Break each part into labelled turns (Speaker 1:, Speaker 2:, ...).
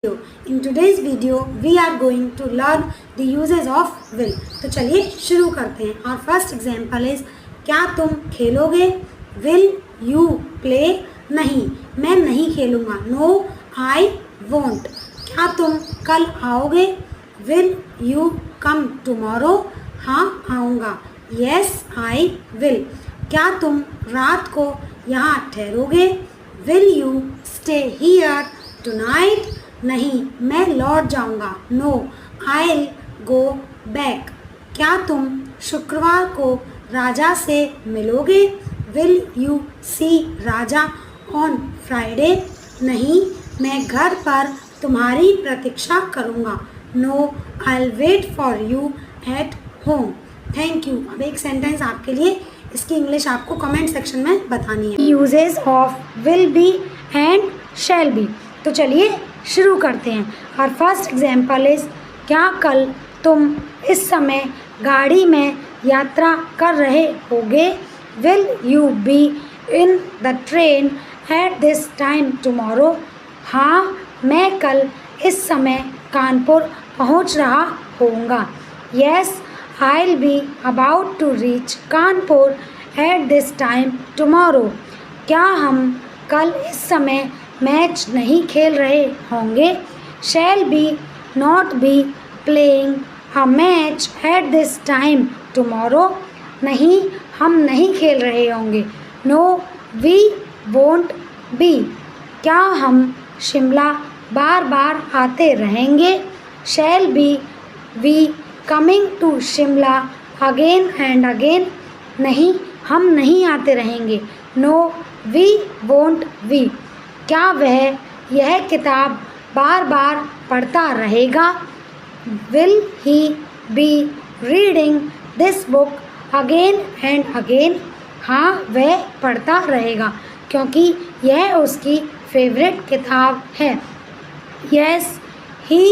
Speaker 1: In today's video, we are going to learn the uses of will. तो चलिए शुरू करते हैं. Our first example is क्या तुम खेलोगे? Will you play? नहीं, मैं नहीं खेलूँगा. No, I won't. क्या तुम कल आओगे? Will you come tomorrow? हाँ, आऊँगा. Yes, I will. क्या तुम रात को यहाँ ठहरोगे? Will you stay here tonight? नहीं, मैं लौट जाऊंगा. No, I'll go back. क्या तुम शुक्रवार को राजा से मिलोगे? Will you see Raja on Friday? नहीं, मैं घर पर तुम्हारी प्रतीक्षा करूंगा. No, I'll wait for you at home. Thank you. अब एक सेंटेंस आपके लिए, इसकी इंग्लिश आपको कमेंट सेक्शन में बतानी है. Uses of will be and shall be. तो चलिए शुरू करते हैं. और फर्स्ट एग्जाम्पल इज क्या कल तुम इस समय गाड़ी में यात्रा कर रहे होगे? Will you be in the train at this time tomorrow? हाँ, मैं कल इस समय कानपुर पहुंच रहा होऊंगा. Yes, I'll be about to reach Kanpur at this time tomorrow. क्या हम कल इस समय मैच नहीं खेल रहे होंगे? Shall we not be playing a match at this time tomorrow? नहीं, हम नहीं खेल रहे होंगे. No, we won't be. क्या हम शिमला बार बार आते रहेंगे? Shall we coming to Shimla again and again? नहीं, हम नहीं आते रहेंगे. No, we won't be. क्या वह यह किताब बार बार पढ़ता रहेगा? Will he be reading this book again and again? हाँ, वह पढ़ता रहेगा क्योंकि यह उसकी फेवरेट किताब है. Yes, he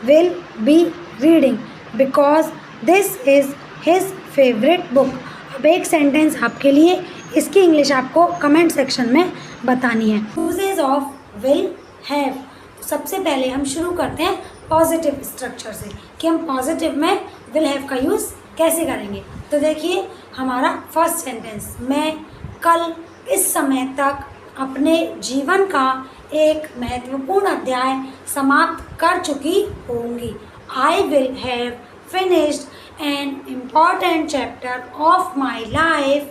Speaker 1: will be reading because this is his favorite book. अब एक सेंटेंस आपके लिए, इसकी इंग्लिश आपको कमेंट सेक्शन में बतानी है. Uses of will have. सबसे पहले हम शुरू करते हैं पॉजिटिव स्ट्रक्चर से कि हम पॉजिटिव में विल हैव का यूज़ कैसे करेंगे. तो देखिए हमारा फर्स्ट सेंटेंस, मैं कल इस समय तक अपने जीवन का एक महत्वपूर्ण अध्याय समाप्त कर चुकी होंगी. I will have finished an important chapter of my life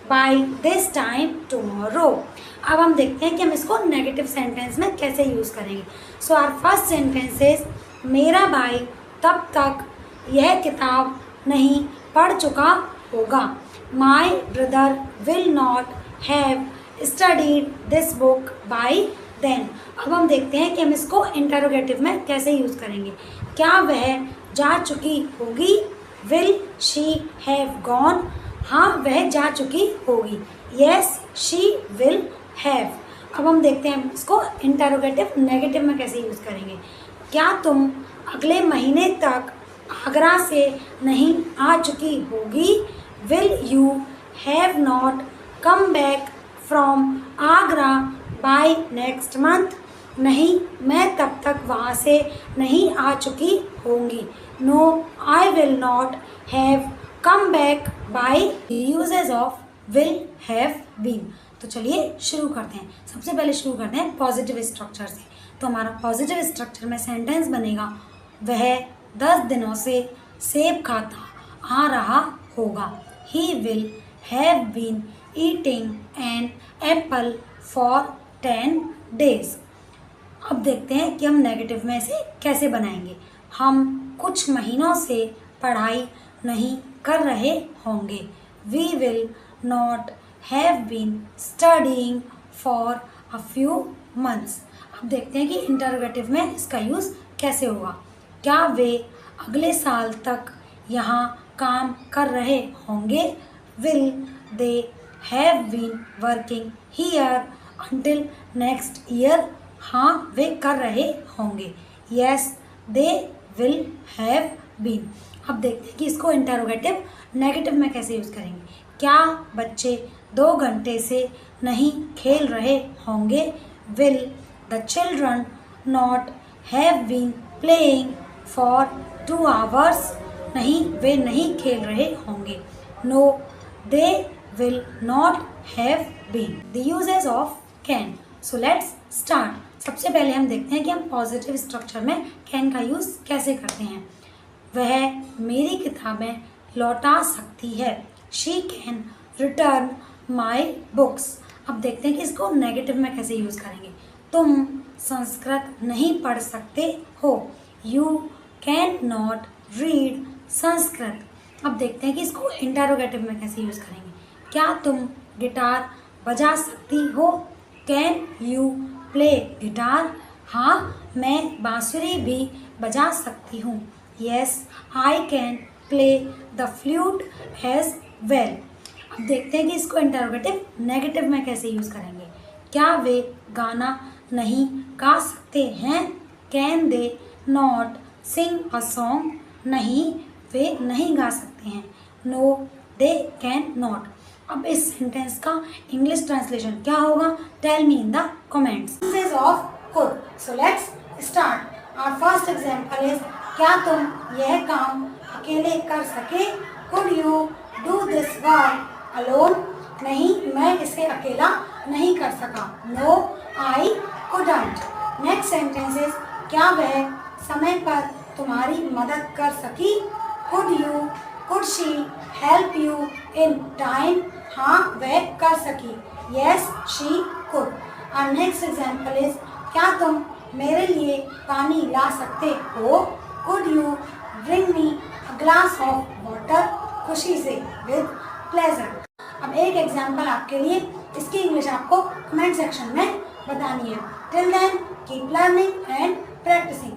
Speaker 1: by this time tomorrow. अब हम देखते हैं कि हम इसको नेगेटिव सेंटेंस में कैसे यूज़ करेंगे. So our first sentence is मेरा भाई तब तक यह किताब नहीं पढ़ चुका होगा. My brother will not have studied this book by then. अब हम देखते हैं कि हम इसको इंटरोगेटिव में कैसे यूज़ करेंगे. क्या वह जा चुकी होगी? Will she have gone? हाँ, वह जा चुकी होगी. Yes, she will have. अब हम देखते हैं इसको इंटरोगेटिव नेगेटिव में कैसे यूज़ करेंगे. क्या तुम अगले महीने तक आगरा से नहीं आ चुकी होगी? Will you have not come back from Agra by next month? नहीं, मैं तब तक वहाँ से नहीं आ चुकी होंगी. No, I will not have come back by. Uses of will have been. तो चलिए शुरू करते हैं. सबसे पहले शुरू करते हैं पॉजिटिव स्ट्रक्चर से. तो हमारा पॉजिटिव स्ट्रक्चर में सेंटेंस बनेगा वह 10 दिनों से सेब खाता आ रहा होगा. He will have been eating an apple for 10 days. अब देखते हैं कि हम नेगेटिव में से कैसे बनाएंगे. हम कुछ महीनों से पढ़ाई नहीं कर रहे होंगे. We will not have been studying for a few months. अब देखते हैं कि इंटरोगेटिव में इसका यूज़ कैसे होगा. क्या वे अगले साल तक यहाँ काम कर रहे होंगे? Will they have been working here until next year? हाँ, वे कर रहे होंगे. Yes, they will have been. अब देखते हैं कि इसको इंटरोगेटिव नेगेटिव में कैसे यूज़ करेंगे. क्या बच्चे 2 घंटे से नहीं खेल रहे होंगे? Will the children not have been playing for 2 hours. नहीं, वे नहीं खेल रहे होंगे. No, they will not have been. The uses of can. So let's start. सबसे पहले हम देखते हैं कि हम पॉजिटिव स्ट्रक्चर में कैन का यूज़ कैसे करते हैं. वह मेरी किताबें लौटा सकती है. She can return my books. अब देखते हैं कि इसको नेगेटिव में कैसे यूज़ करेंगे. तुम संस्कृत नहीं पढ़ सकते हो. You can not read Sanskrit. अब देखते हैं कि इसको इंटरोगेटिव में कैसे यूज़ करेंगे. क्या तुम गिटार बजा सकती हो. Can you play guitar. हाँ, मैं बांसुरी भी बजा सकती हूँ. Yes, I can play the flute as well. अब देखते हैं कि इसको इंटरोगेटिव नेगेटिव में कैसे यूज़ करेंगे. क्या वे गाना नहीं गा सकते हैं. Can they not sing a song. नहीं, वे नहीं गा सकते हैं. No, they can not. अब इस सेंटेंस का इंग्लिश ट्रांसलेशन क्या होगा. Tell me in the comments. Uses of could. So let's start. Our first example is क्या तुम यह काम अकेले कर सके. Could you do this work alone. नहीं, मैं इसे अकेला नहीं कर सका. No, I couldn't. Next sentence is क्या वह समय पर तुम्हारी मदद कर सकी. Could she help you in time. हाँ, वह कर सकी. Yes, she could. और नेक्स्ट एग्जाम्पल इज क्या तुम मेरे लिए पानी ला सकते हो. Could you bring me a glass of water. खुशी से, विद प्लेजर. अब एक एग्जाम्पल आपके लिए, इसकी इंग्लिश आपको कमेंट सेक्शन में बतानी है. Till then keep learning and practising.